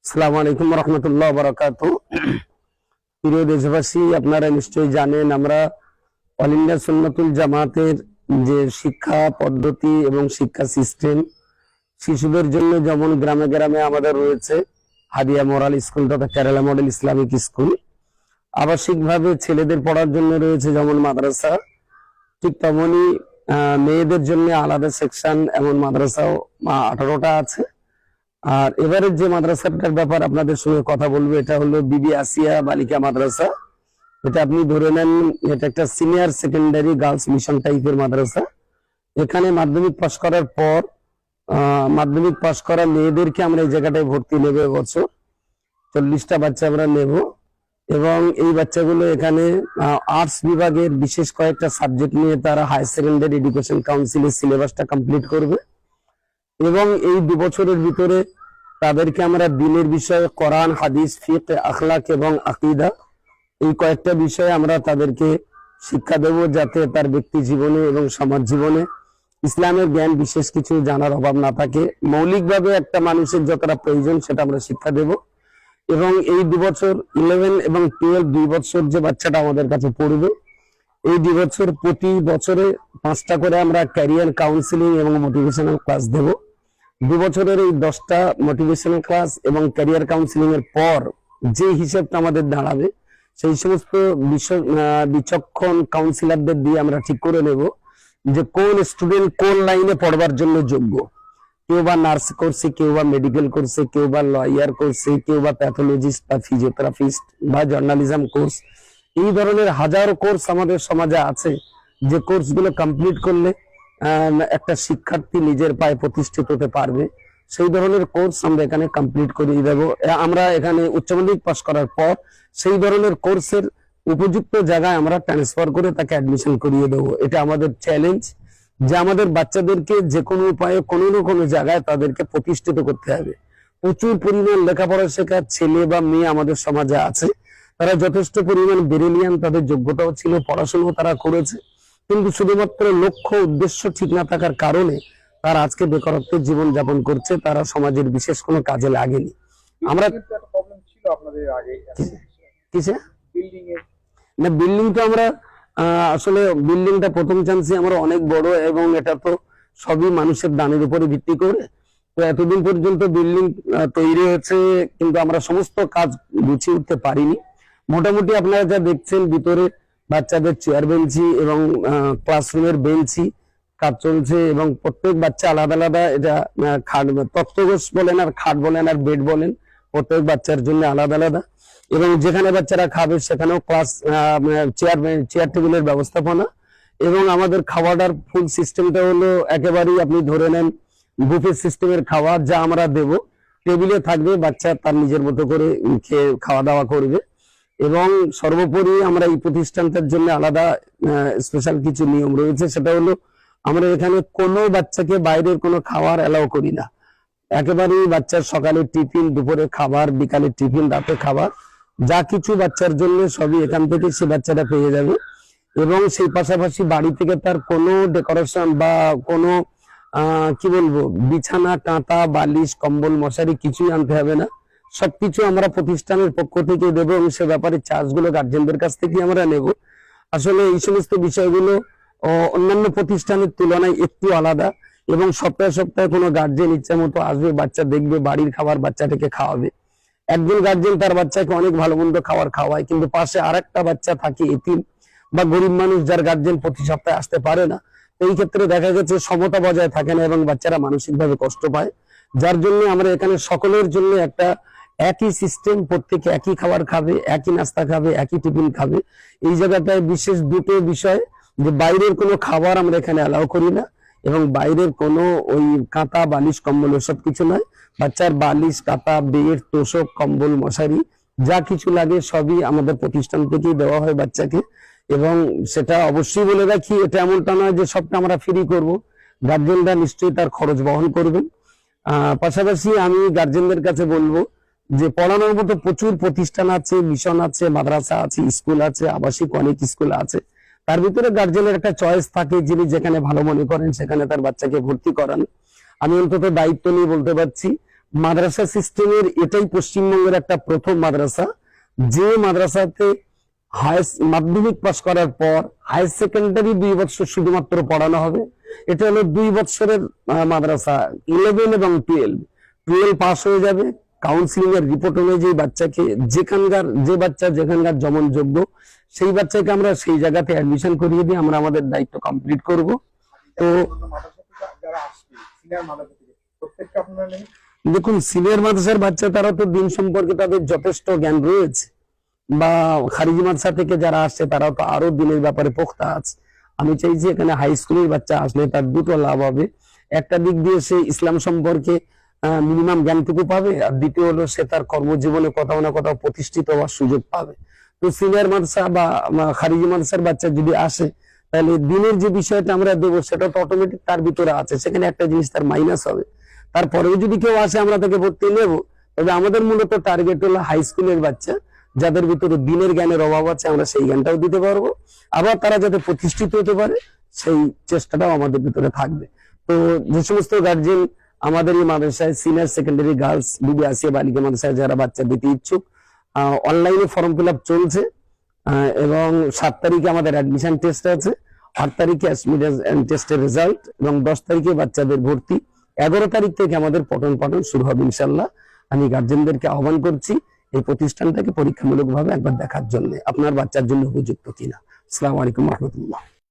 আসসালামু আলাইকুম রহমতুল্লাহ বারাকাতু। প্রিয় দেশবাসী, আপনারা নিশ্চয়ই জানেন আমরা অল ইন্ডিয়া সুন্নাতুল জামাতের যে শিক্ষা পদ্ধতি এবং শিক্ষা সিস্টেম, শিশুদের জন্য যেমন গ্রামে গ্রামে আমাদের রয়েছে হাদিয়া মোরাল স্কুল তথা কেরালা মডেল ইসলামিক স্কুল, আবাসিকভাবে ছেলেদের পড়ার জন্য রয়েছে যেমন মাদ্রাসা, ঠিক তেমনি মেয়েদের জন্য আলাদা সেকশন এমন মাদ্রাসাও 18টা আছে। আর এবারের যে মাদ্রাসাটার ব্যাপার আপনাদের সঙ্গে কথা বলবো, এটা হলো বিবি আসিয়া বালিকা মাদ্রাসা। এটা আপনি ধরে নেন এটা একটা সিনিয়র সেকেন্ডারি গার্লস মিশন টাইপের মাদ্রাসা। এখানে মাধ্যমিক পাশ করার পর মাধ্যমিক পাশ করা মেয়েদেরকে আমরা এই জায়গাটায় ভর্তি নেব এবছর। 40টা বাচ্চা আমরা নেব এবং এই বাচ্চাগুলো এখানে আর্টস বিভাগের বিশেষ কয়েকটা সাবজেক্ট নিয়ে তারা হায়ার সেকেন্ডারি এডুকেশন কাউন্সিলের সিলেবাসটা কমপ্লিট করবে এবং এই 2 বছরের ভিতরে তাদেরকে আমরা দিনের বিষয়ে কোরআন, হাদিস, ফিকহ, আখলাক এবং আকীদা এই কয়েকটা বিষয়ে আমরা তাদেরকে শিক্ষা দেব, যাতে তার ব্যক্তি জীবনে এবং সমাজ জীবনে ইসলামের জ্ঞান বিশেষ কিছু জানার অভাব না থাকে। মৌলিকভাবে একটা মানুষের যতটা প্রয়োজন সেটা আমরা শিক্ষা দেব এবং এই 2 বছর 11 এবং 12 2 বছর যে বাচ্চাটা আমাদের কাছে পড়বে, এই 2 বছর প্রতি বছরে 5টা করে আমরা ক্যারিয়ার কাউন্সিলিং এবং মোটিভেশনাল ক্লাস দেব। 2 বছরের এই 10টা মোটিভেশনাল ক্লাস এবং ক্যারিয়ার কাউন্সিলিং এর পর যে হিসেবটা আমাদের দাঁড়াবে, সেই সমস্ত বিচক্ষণ কাউন্সিলরদের দিয়ে আমরা ঠিক করে নেব যে কোন স্টুডেন্ট কোন লাইনে পড়বার জন্য যোগ্য। কেউ বা নার্স করছে, কেউ বা মেডিকেল করছে, কেউ বা লয়ার করছে, কেউ বা প্যাথোলজিস্ট বা ফিজিওথেরাপিস্ট বা জার্নালিজম কোর্স। এই ধরনের হাজারো কোর্স আমাদের সমাজে আছে, যে কোর্সগুলো কমপ্লিট করলে একটা শিক্ষার্থী নিজের পায়ে প্রতিষ্ঠিত হতে পারবে। সেই ধরনের কোর্স আমরা এখানে কমপ্লিট করিয়ে দেব। আমরা এখানে উচ্চ মাধ্যমিক পাস করার পর সেই ধরনের কোর্সের উপযুক্ত জায়গায় আমরা ট্রান্সফার করে তাকে অ্যাডমিশন করিয়ে দেবো। এটা আমাদের চ্যালেঞ্জ যে আমাদের বাচ্চাদেরকে যে কোনো উপায়ে কোনো না কোনো জায়গায় তাদেরকে প্রতিষ্ঠিত করতে হবে। প্রচুর পরিমাণ লেখাপড়া শেখার ছেলে বা মেয়ে আমাদের সমাজে আছে, তারা যথেষ্ট পরিমাণ ব্রিলিয়ান্ট, তাদের যোগ্যতাও ছিল, পড়াশোনাও তারা করেছে, কিন্তু শুধুমাত্র লক্ষ্য উদ্দেশ্য ঠিক না থাকার কারণে তারা আজকে বেকারত্বের জীবন যাপন করছে, তারা সমাজের বিশেষ কোনো কাজে লাগেনি। আমরা কিসে না বিল্ডিং তো আমরা আসলে বিল্ডিংটা প্রথম চান্সে আমরা অনেক বড় এবং এটা তো সবই মানুষের দানের উপরে ভিত্তি করে। তো এতদিন পর্যন্ত বিল্ডিং তৈরি হয়েছে, কিন্তু আমরা সমস্ত কাজ গুছিয়ে উঠতে পারিনি। মোটামুটি আপনারা যা দেখছেন ভিতরে বাচ্চাদের চেয়ার বেঞ্চি এবং ক্লাসরুমের বেঞ্চি কাজ চলছে এবং প্রত্যেক বাচ্চা আলাদা আলাদা, এটা খাট তক্তপোষ বলেন আর খাট বলেন আর বেড বলেন, প্রত্যেক বাচ্চার জন্য আলাদা আলাদা। এবং যেখানে বাচ্চারা খাবে সেখানেও ক্লাস চেয়ার টেবিলের ব্যবস্থাপনা এবং আমাদের খাওয়াটার ফুল সিস্টেমটা হলো একেবারেই আপনি ধরে নেন বুফে সিস্টেমের খাওয়া, যা আমরা দেব টেবিলে থাকবে, বাচ্চা তার নিজের মতো করে খেয়ে খাওয়া দাওয়া করবে। এবং সর্বোপরি আমরা এই প্রতিষ্ঠানটার জন্য আলাদা স্পেশাল কিছু নিয়ম রয়েছে, সেটা হলো আমরা এখানে কোনো বাচ্চাকে বাইরের কোনো খাবার অ্যালাউ করি না। একেবারেই বাচ্চার সকালে টিফিন, দুপুরে খাবার, বিকালে টিফিন, রাতে খাবার, যা কিছু বাচ্চার জন্য সবই এখান থেকে সে বাচ্চাটা পেয়ে যাবে। এবং সেই পাশাপাশি বাড়ি থেকে তার কোনো ডেকোরেশন বা কোনো কি বলবো বিছানা, কাঁথা, বালিশ, কম্বল, মশারি কিছুই আনতে হবে না। সবকিছু আমরা প্রতিষ্ঠানের পক্ষ থেকে দেবো এবং সে ব্যাপারে চার্জগুলো গার্জেনদের কাছ থেকে আমরা নেব। আসলে এই সমস্ত বিষয়গুলো অন্যান্য প্রতিষ্ঠানের তুলনায় একটু আলাদা এবং সপ্তাহে সপ্তাহে কোনো গার্জেন ইচ্ছা মতো আসবে, বাচ্চা দেখবে, বাড়ির খাবার বাচ্চাটাকে খাওয়াবে। একজন গার্জেন তার বাচ্চাকে অনেক ভালো মন্দ খাবার খাওয়ায়, কিন্তু পাশে আরেকটা বাচ্চা থাকে এতিম বা গরিব মানুষ, যার গার্জেন প্রতি সপ্তাহে আসতে পারে না। এই ক্ষেত্রে দেখা গেছে সমতা বজায় থাকে না এবং বাচ্চারা মানসিকভাবে কষ্ট পায়। যার জন্য আমরা এখানে সকলের জন্য একটা একই সিস্টেম, প্রত্যেকে একই খাবার খাবে, একই নাস্তা খাবে, একই টিফিন খাবে। এই জায়গাটায় বিশেষ দুটো বিষয়, যে বাইরের কোনো খাবার আমরা এখানে অ্যালাউ করি না এবং বাইরের কোনো ওই কাঁথা, বালিশ, কম্বল ওসব কিছু নয়। বাচ্চার বালিশ, কাঁথা, বেড, তোষক, কম্বল, মশারি যা কিছু লাগে সবই আমাদের প্রতিষ্ঠান থেকেই দেওয়া হয় বাচ্চাকে। এবং সেটা অবশ্যই বলে রাখি, এটা এমনটা নয় যে সবটা আমরা ফ্রি করব, গার্জেনরা নিশ্চয়ই তার খরচ বহন করবেন। পাশাপাশি আমি গার্জেনদের কাছে বলবো যে পড়ানোর মতো প্রচুর প্রতিষ্ঠান আছে, মিশন আছে, মাদ্রাসা আছে, স্কুল আছে, আবাসিক অনেক স্কুল আছে। তার ভিতরে গার্জেনের একটা চয়েস থাকে, যিনি যেখানে ভালো মনে করেন সেখানে তার বাচ্চাকে ভর্তি করান। আমি অন্তত দায়িত্ব নিয়ে বলতে পারছি মাদ্রাসা সিস্টেমের এটাই পশ্চিমবঙ্গের একটা প্রথম মাদ্রাসা, যে মাদ্রাসাতে মাধ্যমিক পাস করার পর হায়ার সেকেন্ডারি 2 বছর শুধুমাত্র পড়ানো হবে। এটা হলো 2 বছরের মাদ্রাসা। 11 এবং 12 পাস হয়ে যাবে, কাউন্সিলিং এর রিপোর্ট অনুযায়ী বাচ্চাকে যে বাচ্চা যেখানকার যেমন যোগ্য সেই বাচ্চাকে আমরা সেই জায়গাতে অ্যাডমিশন করিয়ে দিয়ে আমরা আমাদের দায়িত্ব কমপ্লিট করব। তো দেখুন, সিনিয়র মাদ্রাসার বাচ্চা তারা তো দিন সম্পর্কে তাদের যথেষ্ট জ্ঞান রয়েছে, বা খারিজি মাদ্রাসা থেকে যারা আসছে তারাও তো আরো দিনের ব্যাপারে পোক্তা আছে। আমি চাইছি এখানে হাই স্কুলের বাচ্চা আসলে তার দুটো লাভ হবে। একটা দিক দিয়ে সে ইসলাম সম্পর্কে মিনিমাম জ্ঞানটুকু পাবে, আর দ্বিতীয় হলো সে তার কর্মজীবনে কোথাও না কোথাও প্রতিষ্ঠিত হওয়ার সুযোগ পাবে। তো সিনিয়র মাদ্রাসা বা খারিজি মাদ্রাসার বাচ্চা যদি আসে, তাহলে দিনের যে বিষয়টা আমরা দেবো সেটা তো অটোমেটিক তার ভিতরে আছে, সেখানে একটা জিনিস তার মাইনাস হবে। তারপরেও যদি কেউ আসে আমরা তাকে ভর্তি নেব, তবে আমাদের মূলত টার্গেট হলো হাই স্কুলের বাচ্চা যাদের ভিতরে দিনের জ্ঞানের অভাব আছে, আমরা সেই জ্ঞানটাও দিতে পারবো, আবার তারা যাতে প্রতিষ্ঠিত হতে পারে সেই চেষ্টাটাও আমাদের ভিতরে থাকবে। তো যে সমস্ত গার্জেন আমাদের এই মাদ্রাসায় সিনিয়র সেকেন্ডারি গার্লস বিবি আসিয়া বালিকা মাদ্রাসায় যারা বাচ্চা দিতে ইচ্ছুক, অনলাইনে ফর্ম ফিল আপ চলছে, এবং 7 তারিখে আমাদের অ্যাডমিশন টেস্ট আছে, 8 তারিখে টেস্টের রেজাল্ট, এবং 10 তারিখে বাচ্চাদের ভর্তি, 11 তারিখ থেকে আমাদের পঠন পাঠন শুরু হবে ইনশাল্লাহ। আমি গার্জেনদেরকে আহ্বান করছি এই প্রতিষ্ঠানটাকে পরীক্ষামূলকভাবে একবার দেখার জন্য, আপনার বাচ্চার জন্য উপযুক্ত কিনা। আসসালামু আলাইকুম রহমতুল্লাহ।